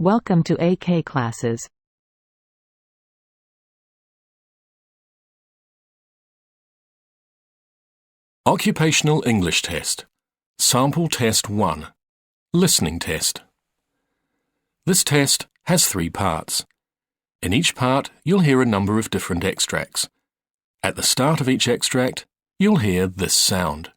Welcome to AK classes. Occupational English Test. Sample Test 1. Listening Test. This test has 3 parts. In each part, you'll hear a number of different extracts. At the start of each extract, you'll hear this sound.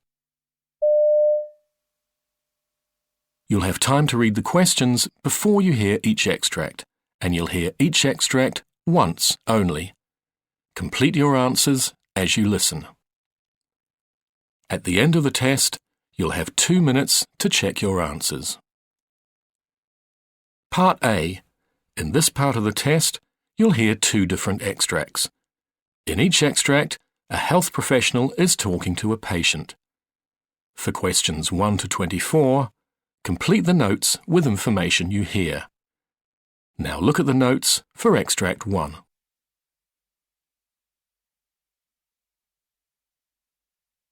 You'll have time to read the questions before you hear each extract, and you'll hear each extract once only. Complete your answers as you listen. At the end of the test, you'll have 2 minutes to check your answers. Part A. In this part of the test, you'll hear 2 different extracts. In each extract, a health professional is talking to a patient. For questions 1 to 24, complete the notes with information you hear. Now look at the notes for Extract 1.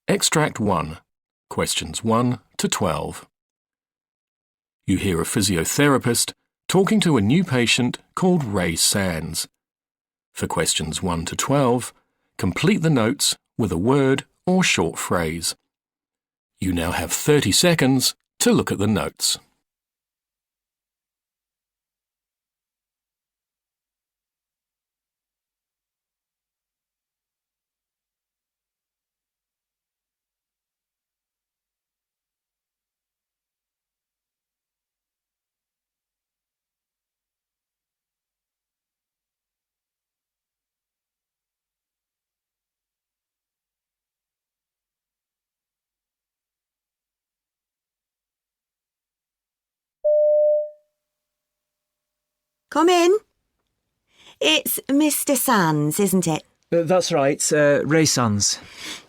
Extract 1. Questions 1 to 12. You hear a physiotherapist talking to a new patient called Ray Sands. For questions 1 to 12, complete the notes with a word or short phrase. You now have 30 seconds to look at the notes. Come in. It's Mr. Sands, isn't it? That's right, Ray Sands.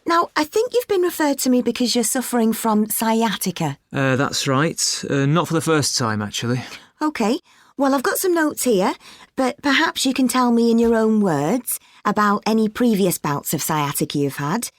Now, I think you've been referred to me because you're suffering from sciatica. That's right. Not for the first time, actually. OK. Well, I've got some notes here, but perhaps you can tell me in your own words about any previous bouts of sciatica you've had,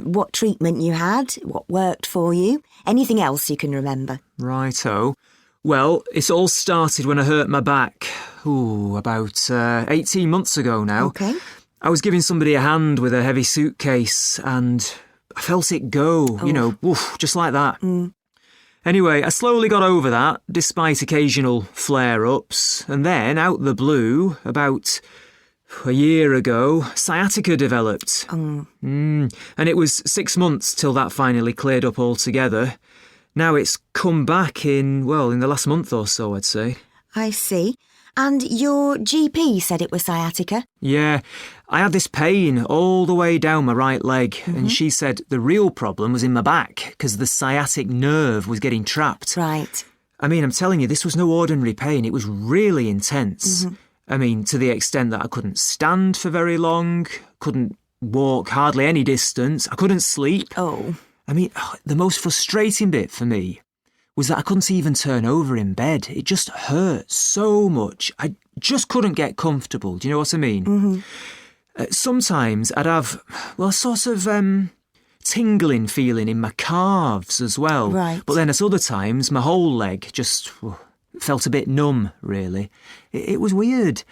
what treatment you had, what worked for you, anything else you can remember. Righto. Well, it all started when I hurt my back, about 18 months ago now. OK. I was giving somebody a hand with a heavy suitcase and I felt it go, just like that. Anyway, I slowly got over that, despite occasional flare-ups, and then, out the blue, about a year ago, sciatica developed. And it was 6 months till that finally cleared up altogether. Now it's come back in the last month or so, I'd say. I see. And your GP said it was sciatica? Yeah, I had this pain all the way down my right leg, and she said the real problem was in my back because the sciatic nerve was getting trapped. Right. I mean, I'm telling you, this was no ordinary pain. It was really intense. I mean, to the extent that I couldn't stand for very long, couldn't walk hardly any distance, I couldn't sleep. Oh. I mean, the most frustrating bit for me was that I couldn't even turn over in bed. It just hurt so much. I just couldn't get comfortable. Do you know what I mean? Sometimes I'd have, a sort of tingling feeling in my calves as well. Right. But then at other times, my whole leg just felt a bit numb, really. It was weird.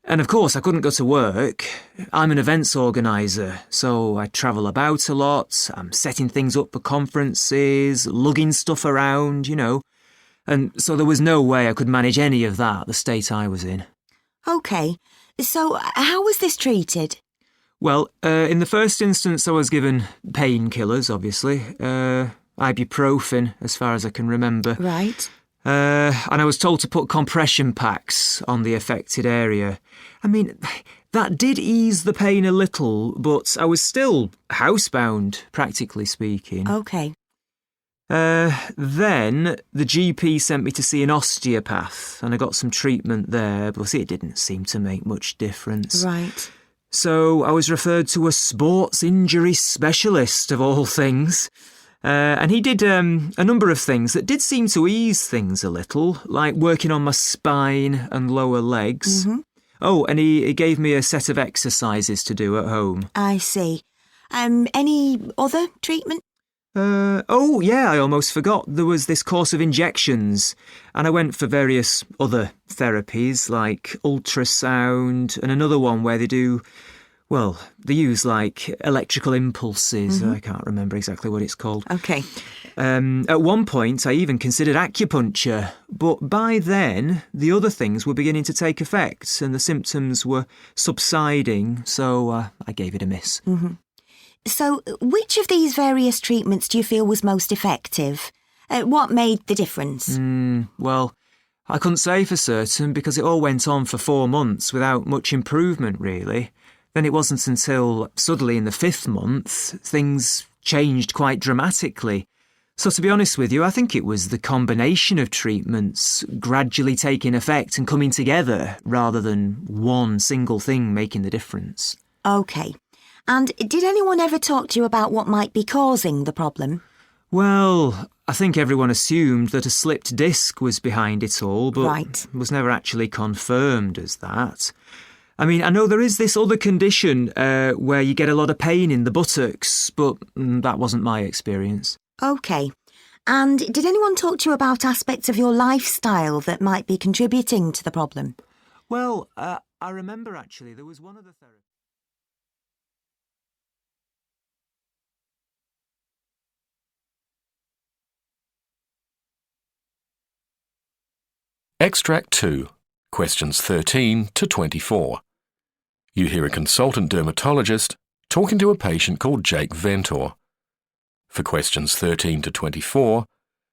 And of course, I couldn't go to work. I'm an events organiser, so I travel about a lot. I'm setting things up for conferences, lugging stuff around, And so there was no way I could manage any of that, the state I was in. OK. So how was this treated? Well, in the first instance, I was given painkillers, obviously. Ibuprofen, as far as I can remember. Right. And I was told to put compression packs on the affected area. I mean, that did ease the pain a little, but I was still housebound, practically speaking. OK. Then the GP sent me to see an osteopath, and I got some treatment there, but it didn't seem to make much difference. Right. So I was referred to a sports injury specialist, of all things. And he did a number of things that did seem to ease things a little, like working on my spine and lower legs. Oh, and he gave me a set of exercises to do at home. I see. Any other treatment? Oh, yeah, I almost forgot. There was this course of injections, and I went for various other therapies, like ultrasound, and another one where they use, like, electrical impulses. I can't remember exactly what it's called. OK. At one point, I even considered acupuncture, but by then, the other things were beginning to take effect, and the symptoms were subsiding, so I gave it a miss. So, which of these various treatments do you feel was most effective? What made the difference? Well, I couldn't say for certain because it all went on for 4 months without much improvement, really. Then it wasn't until suddenly in the 5th month things changed quite dramatically. So to be honest with you, I think it was the combination of treatments gradually taking effect and coming together rather than one single thing making the difference. OK. And did anyone ever talk to you about what might be causing the problem? Well, I think everyone assumed that a slipped disc was behind it all, but was never actually confirmed as that. I mean, I know there is this other condition where you get a lot of pain in the buttocks, but that wasn't my experience. OK. And did anyone talk to you about aspects of your lifestyle that might be contributing to the problem? Well, I remember actually there was one of the therapists. Extract 2, questions 13 to 24. You hear a consultant dermatologist talking to a patient called Jake Ventor. For questions 13 to 24,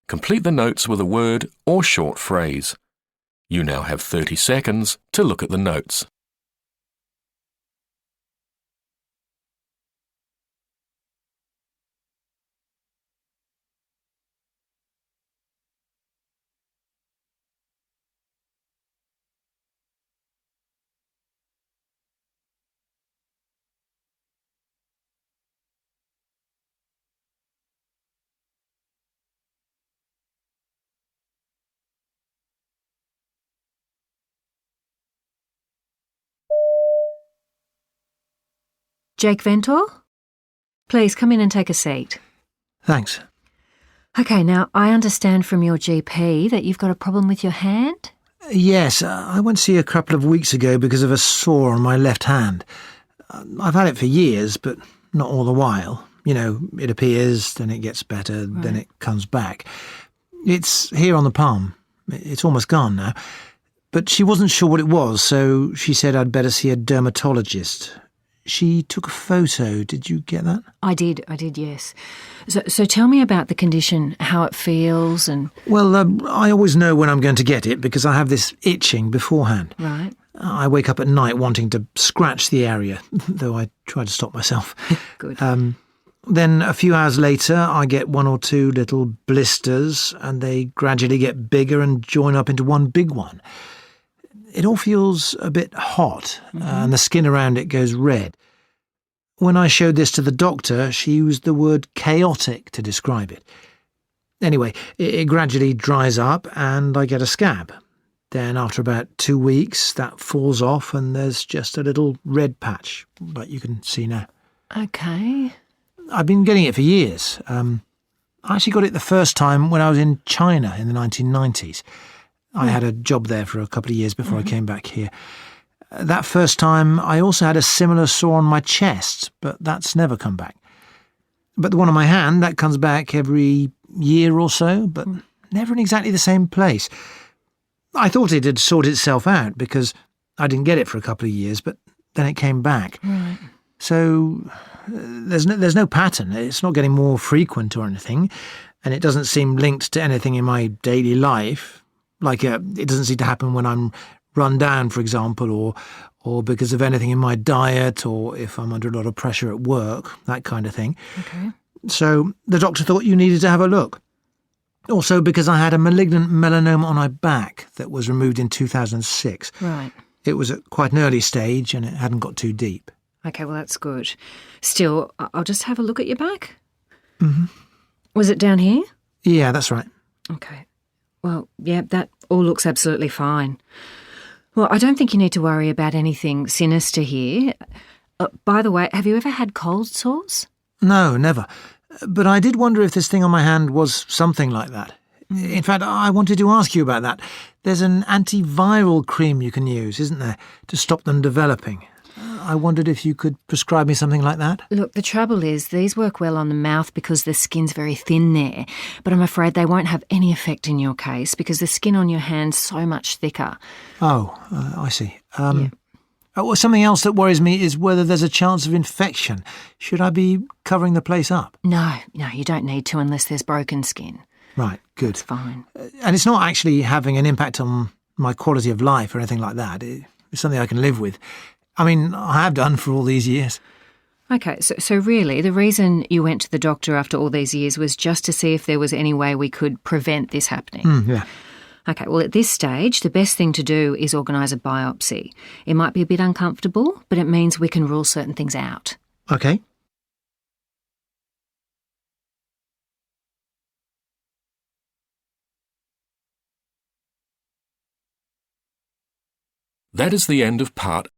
complete the notes with a word or short phrase. You now have 30 seconds to look at the notes. Jake Ventor? Please come in and take a seat. Thanks. OK, now I understand from your GP that you've got a problem with your hand? Yes, I went to see her a couple of weeks ago because of a sore on my left hand. I've had it for years, but not all the while. You know, it appears, then it gets better, then it comes back. It's here on the palm. It's almost gone now. But she wasn't sure what it was, so she said I'd better see a dermatologist. She took a photo. Did you get that? I did, yes. So tell me about the condition, how it feels and... Well, I always know when I'm going to get it because I have this itching beforehand. Right. I wake up at night wanting to scratch the area, though I try to stop myself. Good. Then a few hours later, I get 1 or 2 little blisters, and they gradually get bigger and join up into one big one. It all feels a bit hot, and the skin around it goes red. When I showed this to the doctor, she used the word chaotic to describe it. Anyway, it gradually dries up, and I get a scab. Then after about 2 weeks, that falls off, and there's just a little red patch, like you can see now. OK. I've been getting it for years. I actually got it the first time when I was in China in the 1990s. I had a job there for a couple of years before I came back here. That first time, I also had a similar sore on my chest, but that's never come back. But the one on my hand, that comes back every year or so, but never in exactly the same place. I thought it had sorted itself out because I didn't get it for a couple of years, but then it came back. Right. So there's no pattern. It's not getting more frequent or anything, and it doesn't seem linked to anything in my daily life. Like it doesn't seem to happen when I'm run down, for example, or because of anything in my diet, or if I'm under a lot of pressure at work, that kind of thing. OK. So the doctor thought you needed to have a look. Also because I had a malignant melanoma on my back that was removed in 2006. Right. It was at quite an early stage and it hadn't got too deep. OK, well, that's good. Still, I'll just have a look at your back. Mm-hmm. Was it down here? Yeah, that's right. OK. Well, yeah, that all looks absolutely fine. Well, I don't think you need to worry about anything sinister here. By the way, have you ever had cold sores? No, never. But I did wonder if this thing on my hand was something like that. In fact, I wanted to ask you about that. There's an antiviral cream you can use, isn't there, to stop them developing? I wondered if you could prescribe me something like that. Look, the trouble is these work well on the mouth because the skin's very thin there, but I'm afraid they won't have any effect in your case because the skin on your hand's so much thicker. Oh, I see. Something else that worries me is whether there's a chance of infection. Should I be covering the place up? No, you don't need to unless there's broken skin. Right, good. It's fine. And it's not actually having an impact on my quality of life or anything like that. It's something I can live with. I mean, I have done for all these years. Okay, so really the reason you went to the doctor after all these years was just to see if there was any way we could prevent this happening. Yeah. Okay, well, at this stage, the best thing to do is organise a biopsy. It might be a bit uncomfortable, but it means we can rule certain things out. Okay. That is the end of Part